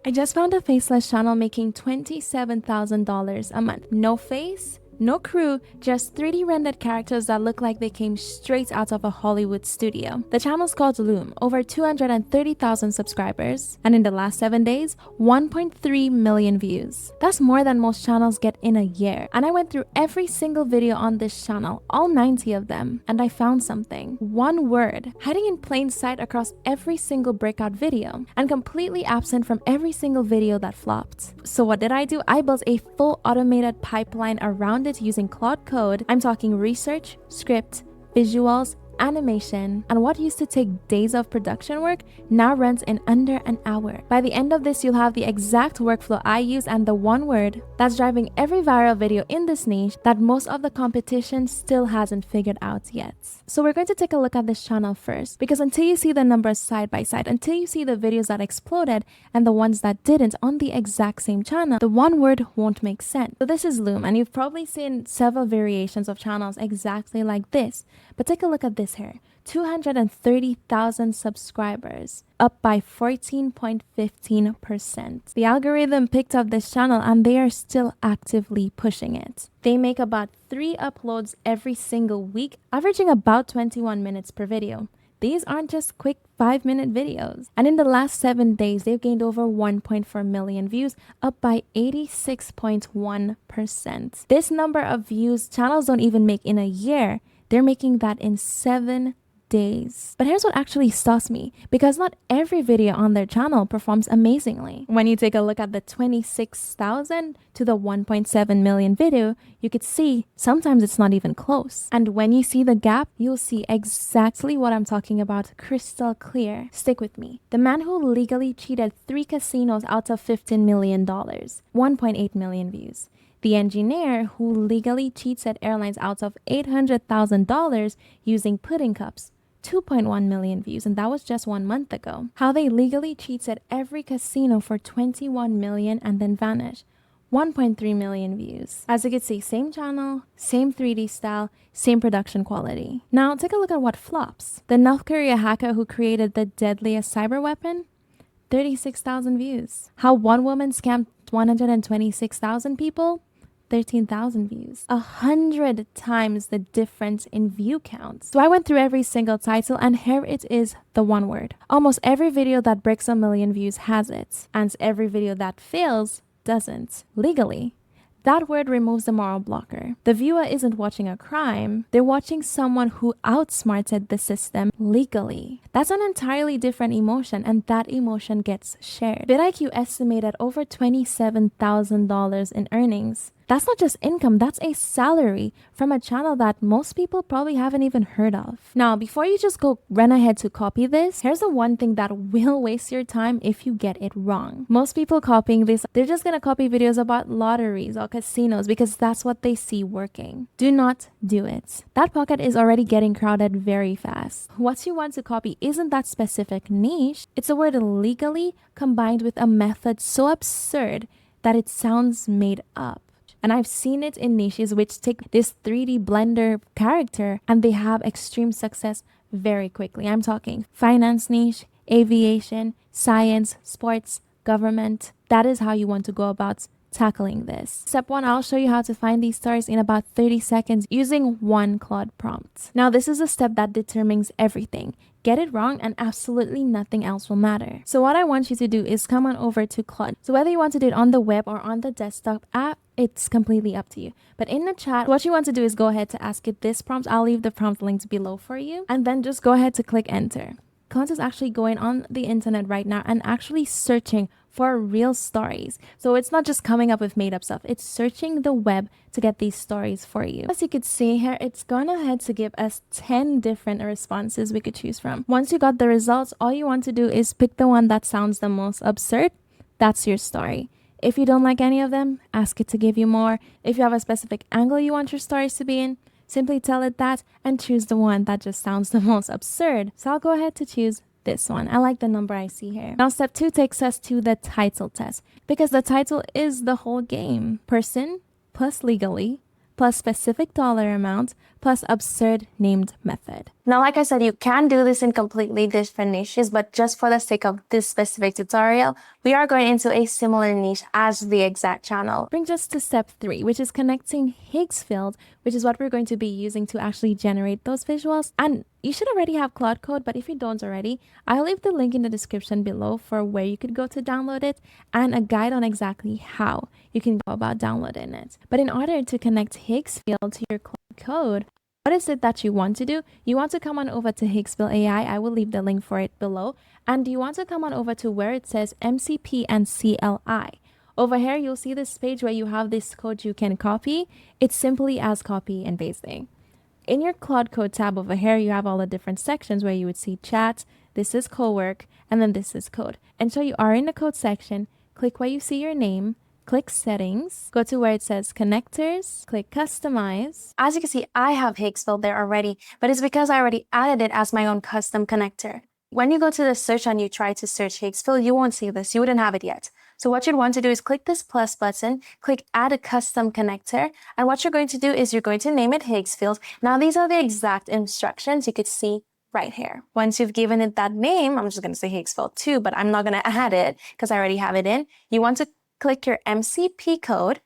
I just found a faceless channel making $27,000 a month. No face, no crew, just 3D rendered characters that look like they came straight out of a Hollywood studio. The channel's called Lume, over 230,000 subscribers, and in the last 7 days, 1.3 million views. That's more than most channels get in a year. And I went through every single video on this channel, all 90 of them, and I found something. One word, hiding in plain sight across every single breakout video, and completely absent from every single video that flopped. So what did I do? I built a full automated pipeline around it using Claude code. I'm talking research, script, visuals, animation, and what used to take days of production work now runs in under an hour. By the end of this, you'll have the exact workflow I use and the one word that's driving every viral video in this niche that most of the competition still hasn't figured out yet. So we're going to take a look at this channel first, because until you see the numbers side by side, until you see the videos that exploded and the ones that didn't on the exact same channel, the one word won't make sense. So this is Lume, and you've probably seen several variations of channels exactly like this, but take a look at this here. 230,000 subscribers, up by 14.15%. The algorithm picked up this channel and they are still actively pushing it. They make about 3 uploads every single week, averaging about 21 minutes per video. These aren't just quick 5-minute videos. And in the last 7 days, they've gained over 1.4 million views, up by 86.1%. This number of views channels don't even make in a year. They're making that in 7 days. But here's what actually stuns me, because not every video on their channel performs amazingly. When you take a look at the 26,000 to the 1.7 million video, you could see sometimes it's not even close. And when you see the gap, you'll see exactly what I'm talking about, crystal clear. Stick with me. The man who legally cheated 3 casinos out of $15 million, 1.8 million views. The engineer who legally cheats at airlines out of $800,000 using pudding cups, 2.1 million views, and that was just 1 month ago. How they legally cheats at every casino for 21 million and then vanish, 1.3 million views. As you can see, same channel, same 3D style, same production quality. Now take a look at what flops. The North Korea hacker who created the deadliest cyber weapon, 36,000 views. How one woman scammed 126,000 people, 13,000 views. 100 times the difference in view counts. So I went through every single title, and here it is, the one word. Almost every video that breaks 1 million views has it, and every video that fails doesn't, legally. That word removes the moral blocker. The viewer isn't watching a crime, they're watching someone who outsmarted the system legally. That's an entirely different emotion, and that emotion gets shared. vidIQ estimated over $27,000 in earnings. That's not just income, that's a salary from a channel that most people probably haven't even heard of. Now, before you just go run ahead to copy this, here's the one thing that will waste your time if you get it wrong. Most people copying this, they're just gonna copy videos about lotteries or casinos because that's what they see working. Do not do it. That pocket is already getting crowded very fast. What you want to copy isn't that specific niche, it's the word legally combined with a method so absurd that it sounds made up. And I've seen it in niches which take this 3D blender character and they have extreme success very quickly. I'm talking finance niche, aviation, science, sports, government. That is how you want to go about tackling this. Step 1, I'll show you how to find these stories in about 30 seconds using one Claude prompt. Now, this is a step that determines everything. Get it wrong and absolutely nothing else will matter. So what I want you to do is come on over to Claude. So whether you want to do it on the web or on the desktop app, it's completely up to you. But in the chat, what you want to do is go ahead to ask it this prompt. I'll leave the prompt links below for you. And then just go ahead to click enter. Claude is actually going on the internet right now and actually searching for real stories. So it's not just coming up with made up stuff. It's searching the web to get these stories for you. As you could see here, it's gone ahead to give us 10 different responses we could choose from. Once you got the results, all you want to do is pick the one that sounds the most absurd. That's your story. If you don't like any of them, ask it to give you more. If you have a specific angle you want your stories to be in, simply tell it that and choose the one that just sounds the most absurd. So I'll go ahead to choose this one. I like the number I see here. Now step 2 takes us to the title test, because the title is the whole game. Person plus legally plus specific dollar amount plus absurd named method. Now, like I said, you can do this in completely different niches, but just for the sake of this specific tutorial, we are going into a similar niche as the exact channel. Brings us to step 3, which is connecting Higgsfield, which is what we're going to be using to actually generate those visuals. And you should already have Claude Code, but if you don't already, I'll leave the link in the description below for where you could go to download it and a guide on exactly how you can go about downloading it. But in order to connect Higgsfield to your Claude Code, what is it that you want to do? You want to come on over to Higgsfield AI. I will leave the link for it below. And you want to come on over to where it says MCP and CLI. Over here, you'll see this page where you have this code you can copy. It's simply as copy and pasting. In your Claude Code tab over here, you have all the different sections where you would see chat, this is co-work, and then this is code. And so you are in the code section, click where you see your name, click settings, go to where it says connectors, click customize. As you can see, I have Higgsfield there already, but it's because I already added it as my own custom connector. When you go to the search and you try to search Higgsfield, you won't see this. You wouldn't have it yet. So what you'd want to do is click this plus button, click add a custom connector. And what you're going to do is you're going to name it Higgsfield. Now, these are the exact instructions you could see right here. Once you've given it that name, I'm just going to say Higgsfield 2, but I'm not going to add it because I already have it in. You want to click your MCP code,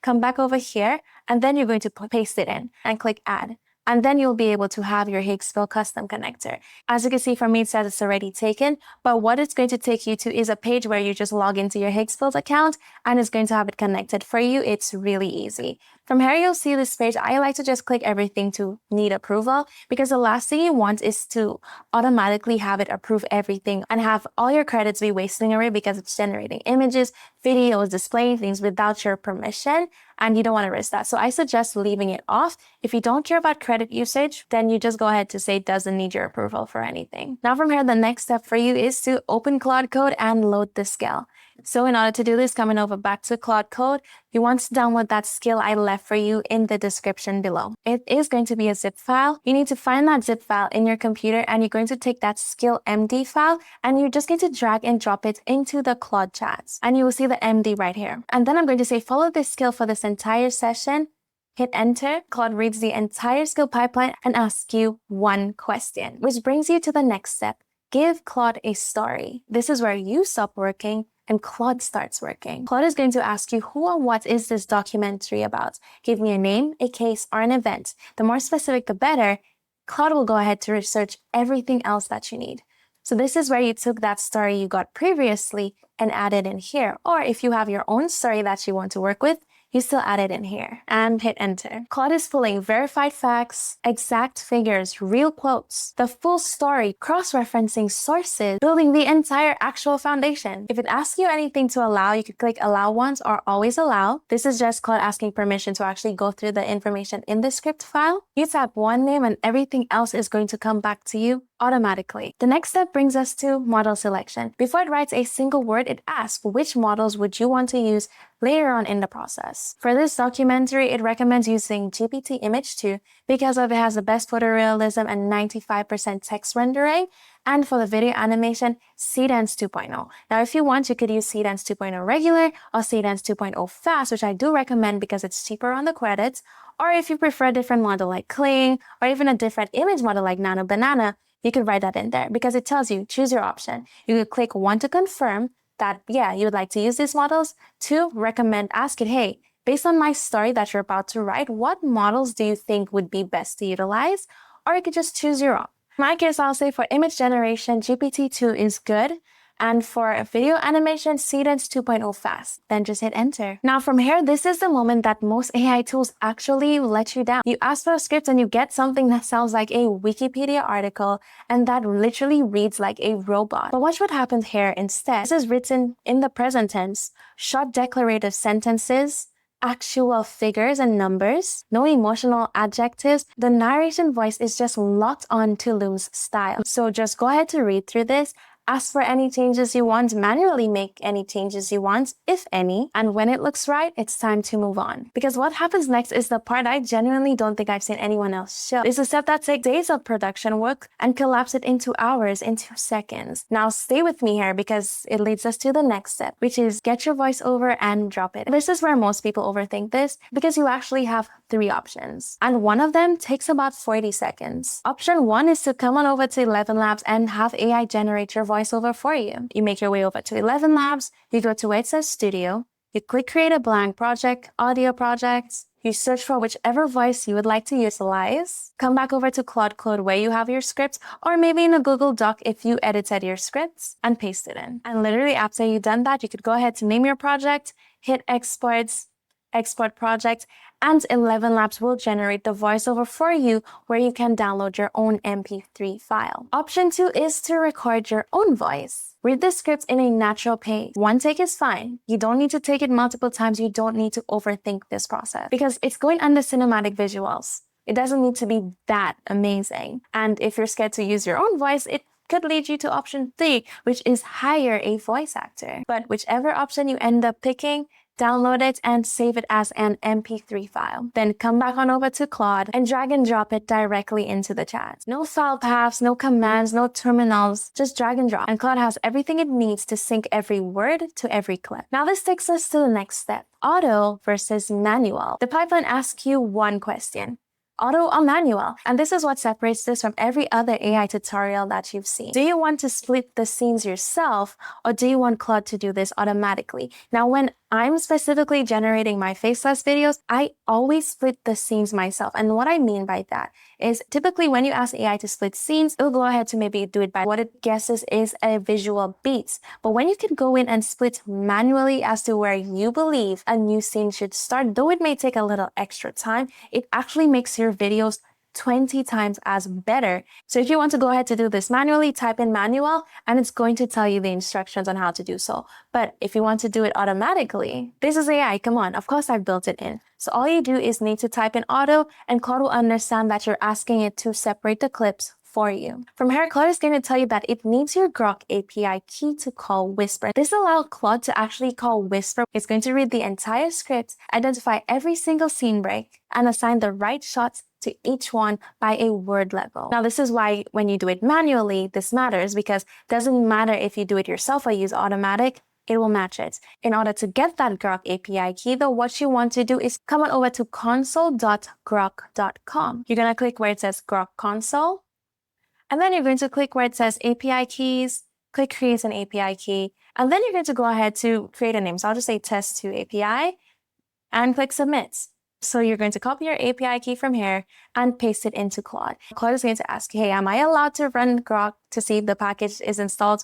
come back over here, and then you're going to paste it in and click add. And then you'll be able to have your Higgsfield custom connector. As you can see from me, it says it's already taken, but what it's going to take you to is a page where you just log into your Higgsfield account and it's going to have it connected for you. It's really easy. From here, you'll see this page. I like to just click everything to need approval because the last thing you want is to automatically have it approve everything and have all your credits be wasting away because it's generating images, videos, displaying things without your permission, and you don't want to risk that. So I suggest leaving it off. If you don't care about credit usage, then you just go ahead to say it doesn't need your approval for anything. Now from here, the next step for you is to open Claude Code and load the skill. So in order to do this, coming over back to Claude Code, you want to download that skill I left for you in the description below. It is going to be a zip file. You need to find that zip file in your computer and you're going to take that skill MD file and you're just going to drag and drop it into the Claude chats. And you will see the MD right here. And then I'm going to say follow this skill for this entire session. Hit enter. Claude reads the entire skill pipeline and asks you one question, which brings you to the next step. Give Claude a story. This is where you stop working and Claude starts working. Claude is going to ask you who or what is this documentary about? Give me a name, a case, or an event. The more specific, the better. Claude will go ahead to research everything else that you need. So this is where you took that story you got previously and added in here. Or if you have your own story that you want to work with, you still add it in here and hit enter. Claude is pulling verified facts, exact figures, real quotes, the full story, cross-referencing sources, building the entire actual foundation. If it asks you anything to allow, you could click allow once or always allow. This is just Claude asking permission to actually go through the information in the script file. You tap one name and everything else is going to come back to you automatically. The next step brings us to model selection. Before it writes a single word, it asks which models would you want to use later on in the process. For this documentary, it recommends using GPT Image 2 because it has the best photorealism and 95% text rendering. And for the video animation, Seedance 2.0. Now, if you want, you could use Seedance 2.0 regular or Seedance 2.0 fast, which I do recommend because it's cheaper on the credits. Or if you prefer a different model like Kling or even a different image model like Nano Banana, you could write that in there because it tells you choose your option. You could click 1 to confirm that, yeah, you would like to use these models. 2, recommend, ask it, hey, based on my story that you're about to write, what models do you think would be best to utilize? Or you could just choose your own. In my case, I'll say for image generation, GPT-2 is good. And for video animation, Seedance 2.0 fast. Then just hit enter. Now from here, this is the moment that most AI tools actually let you down. You ask for a script and you get something that sounds like a Wikipedia article and that literally reads like a robot. But watch what happens here instead. This is written in the present tense, short declarative sentences, actual figures and numbers, no emotional adjectives. The narration voice is just locked on to Lume's style. So just go ahead to read through this. ask for any changes you want, manually make any changes you want, if any, and when it looks right, it's time to move on. Because what happens next is the part I genuinely don't think I've seen anyone else show. It's a step that takes days of production work and collapse it into hours, into seconds. Now stay with me here because it leads us to the next step, which is get your voiceover and drop it. This is where most people overthink this because you actually have 3 options, and one of them takes about 40 seconds. Option 1 is to come on over to 11 Labs and have AI generate your voiceover for you. You make your way over to 11 Labs, you go to where it says Studio, you click Create a Blank Project, Audio Projects, you search for whichever voice you would like to utilize, come back over to Claude where you have your scripts, or maybe in a Google Doc if you edited your scripts, and paste it in. And literally after you've done that, you could go ahead to name your project, hit Exports, Export Project, and 11 Labs will generate the voiceover for you where you can download your own MP3 file. Option 2 is to record your own voice. Read the script in a natural pace. One take is fine. You don't need to take it multiple times. You don't need to overthink this process because it's going under cinematic visuals. It doesn't need to be that amazing. And if you're scared to use your own voice, it could lead you to option 3, which is hire a voice actor. But whichever option you end up picking, download it and save it as an MP3 file. Then come back on over to Claude and drag and drop it directly into the chat. No file paths, no commands, no terminals, just drag and drop. And Claude has everything it needs to sync every word to every clip. Now this takes us to the next step, auto versus manual. The pipeline asks you one question: auto or manual? And this is what separates this from every other AI tutorial that you've seen. Do you want to split the scenes yourself, or do you want Claude to do this automatically? Now, when I'm specifically generating my Faceless videos, I always split the scenes myself. And what I mean by that is typically when you ask AI to split scenes, it'll go ahead to maybe do it by what it guesses is a visual beat. But when you can go in and split manually as to where you believe a new scene should start, though it may take a little extra time, it actually makes your videos 20 times as better. So if you want to go ahead to do this manually, type in manual and it's going to tell you the instructions on how to do so. But if you want to do it automatically, this is AI, come on, of course I've built it in. So all you do is need to type in auto and Claude will understand that you're asking it to separate the clips for you. From here, Claude is going to tell you that it needs your Grok API key to call Whisper. This allows Claude to actually call Whisper. It's going to read the entire script, identify every single scene break, and assign the right shots to each one by a word level. Now, this is why when you do it manually, this matters because it doesn't matter if you do it yourself or use automatic, it will match it. In order to get that Grok API key, though, what you want to do is come on over to console.grok.com. You're going to click where it says Grok Console, and then you're going to click where it says API keys, click create an API key, and then you're going to go ahead to create a name. So I'll just say test2 API and click submit. So you're going to copy your API key from here and paste it into Claude. Claude is going to ask, hey, am I allowed to run Grok to see if the package is installed?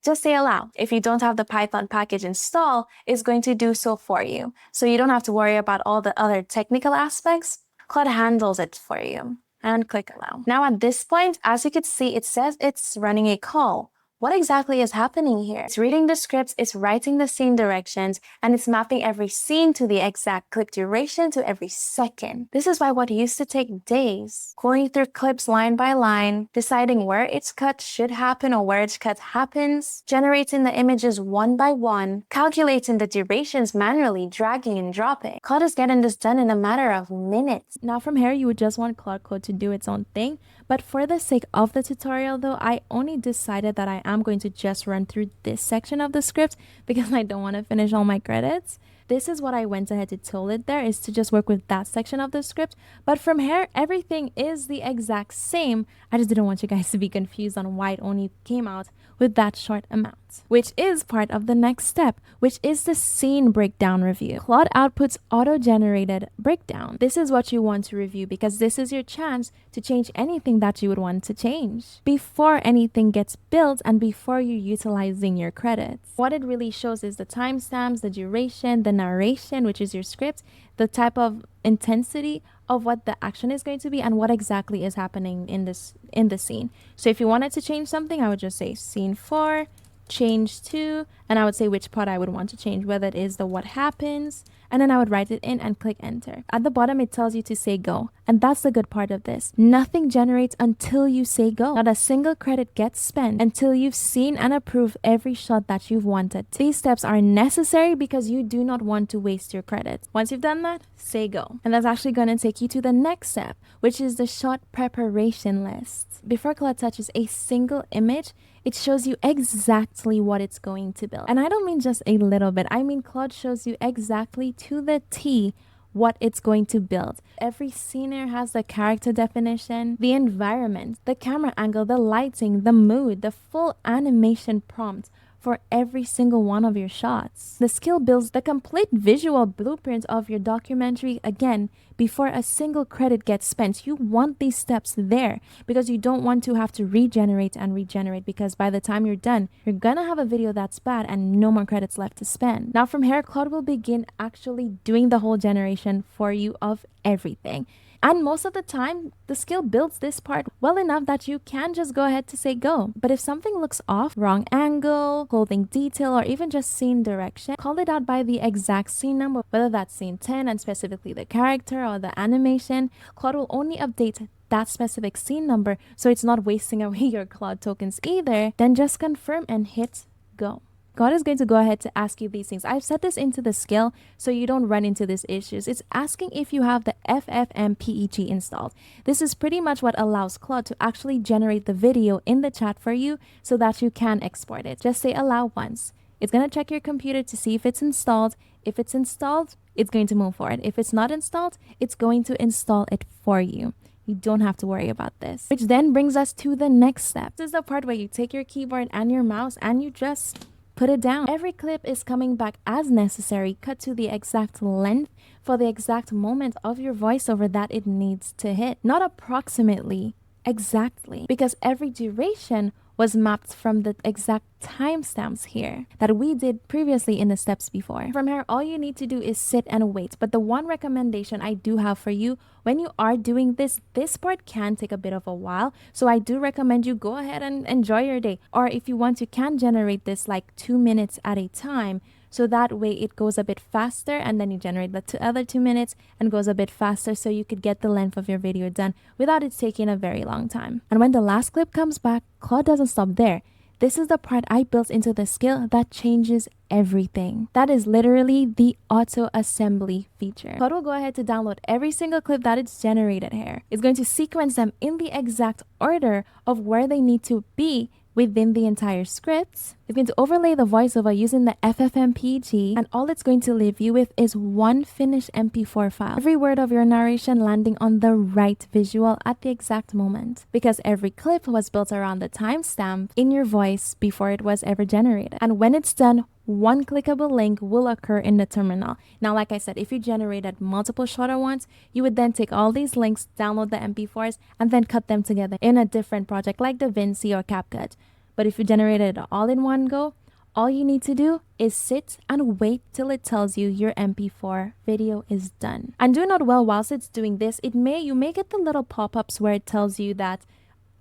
Just say allow. If you don't have the Python package installed, it's going to do so for you. So you don't have to worry about all the other technical aspects. Claude handles it for you. And click allow. Now at this point, as you can see, it says it's running a call. What exactly is happening here? It's reading the scripts, it's writing the scene directions, and it's mapping every scene to the exact clip duration to every second. This is why what used to take days, going through clips line by line, deciding where its cut should happen or where its cut happens, generating the images one by one, calculating the durations manually, dragging and dropping. Claude is getting this done in a matter of minutes. Now from here, you would just want Claude Code to do its own thing. But for the sake of the tutorial though, I only decided that I am going to just run through this section of the script because I don't want to finish all my credits. This is what I went ahead to tell it there, is to just work with that section of the script. But from here, everything is the exact same. I just didn't want you guys to be confused on why it only came out with that short amount, which is part of the next step, which is the scene breakdown review. Claude outputs auto-generated breakdown. This is what you want to review because this is your chance to change anything that you would want to change before anything gets built and before you're utilizing your credits. What it really shows is the timestamps, the duration, the narration, which is your script, the type of intensity of what the action is going to be, and what exactly is happening in the scene. So if you wanted to change something, I would just say scene 4, change to, and I would say which part I would want to change, whether it is the what happens, and then I would write it in and click enter. At the bottom, it tells you to say go. And that's the good part of this. Nothing generates until you say go. Not a single credit gets spent until you've seen and approved every shot that you've wanted. These steps are necessary because you do not want to waste your credits. Once you've done that, say go. And that's actually going to take you to the next step, which is the shot preparation list. Before Claude touches a single image, it shows you exactly what it's going to build. And I don't mean just a little bit. I mean Claude shows you exactly to the T what it's going to build. Every scene here has the character definition, the environment, the camera angle, the lighting, the mood, the full animation prompt for every single one of your shots. The skill builds the complete visual blueprint of your documentary again before a single credit gets spent. You want these steps there because you don't want to have to regenerate and regenerate, because by the time you're done, you're gonna have a video that's bad and no more credits left to spend. Now from here, Claude will begin actually doing the whole generation for you of everything. And most of the time, the skill builds this part well enough that you can just go ahead to say go. But if something looks off, wrong angle, clothing detail, or even just scene direction, call it out by the exact scene number, whether that's scene 10 and specifically the character or the animation. Claude will only update that specific scene number, so it's not wasting away your Claude tokens either. Then just confirm and hit go. God is going to go ahead to ask you these things. I've set this into the skill so you don't run into these issues. It's asking if you have the FFmpeg installed. This is pretty much what allows Claude to actually generate the video in the chat for you so that you can export it. Just say allow once. It's going to check your computer to see if it's installed. If it's installed, it's going to move forward. If it's not installed, it's going to install it for you. You don't have to worry about this. Which then brings us to the next step. This is the part where you take your keyboard and your mouse and you just put it down. Every clip is coming back as necessary, cut to the exact length for the exact moment of your voiceover that it needs to hit. Not approximately, exactly. Because every duration was mapped from the exact timestamps here that we did previously in the steps before. From here, all you need to do is sit and wait. But the one recommendation I do have for you, when you are doing this part can take a bit of a while. So I do recommend you go ahead and enjoy your day. Or if you want, you can generate this like 2 minutes at a time. So that way it goes a bit faster, and then you generate the other 2 minutes and goes a bit faster so you could get the length of your video done without it taking a very long time. And when the last clip comes back, Claude doesn't stop there. This is the part I built into the skill that changes everything. That is literally the auto assembly feature. Claude will go ahead to download every single clip that it's generated here. It's going to sequence them in the exact order of where they need to be within the entire script. It's going to overlay the voiceover using the FFmpeg, and all it's going to leave you with is one finished MP4 file. Every word of your narration landing on the right visual at the exact moment, because every clip was built around the timestamp in your voice before it was ever generated. And when it's done, one clickable link will occur in the terminal. Now, like I said, if you generated multiple shorter ones, you would then take all these links, download the MP4s, and then cut them together in a different project like DaVinci or CapCut. But if you generated it all in one go, all you need to do is sit and wait till it tells you your MP4 video is done. And do note well, whilst it's doing this, you may get the little pop-ups where it tells you that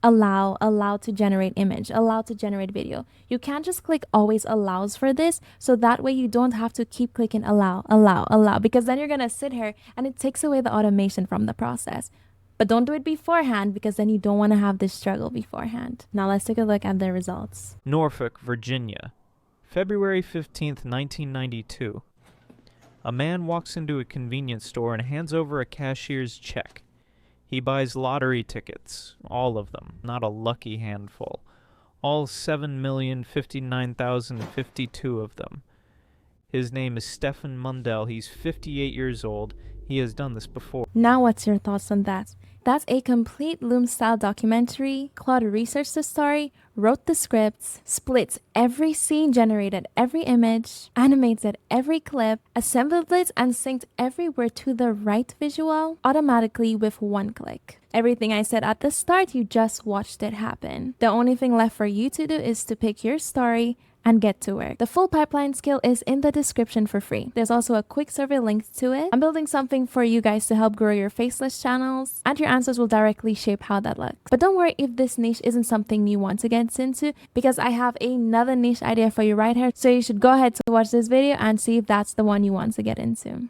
allow to generate image, allow to generate video. You can't just click always allows for this, so that way you don't have to keep clicking allow, because then you're gonna sit here and it takes away the automation from the process. But don't do it beforehand, because then you don't want to have this struggle beforehand. Now let's take a look at the results. Norfolk, Virginia, February 15th, 1992. A man walks into a convenience store and hands over a cashier's check. He buys lottery tickets, all of them, not a lucky handful. All 7,059,052 of them. His name is Stefan Mundell. He's 58 years old. He has done this before. Now what's your thoughts on that? That's a complete Lume-style documentary. Claude researched the story, wrote the scripts, split every scene, generated every image, animated every clip, assembled it, and synced every word to the right visual automatically with one click. Everything I said at the start, you just watched it happen. The only thing left for you to do is to pick your story, and get to work. The full pipeline skill is in the description for free. There's also a quick survey linked to it. I'm building something for you guys to help grow your Faceless channels, and your answers will directly shape how that looks. But don't worry if this niche isn't something you want to get into, because I have another niche idea for you right here. So you should go ahead to watch this video and see if that's the one you want to get into.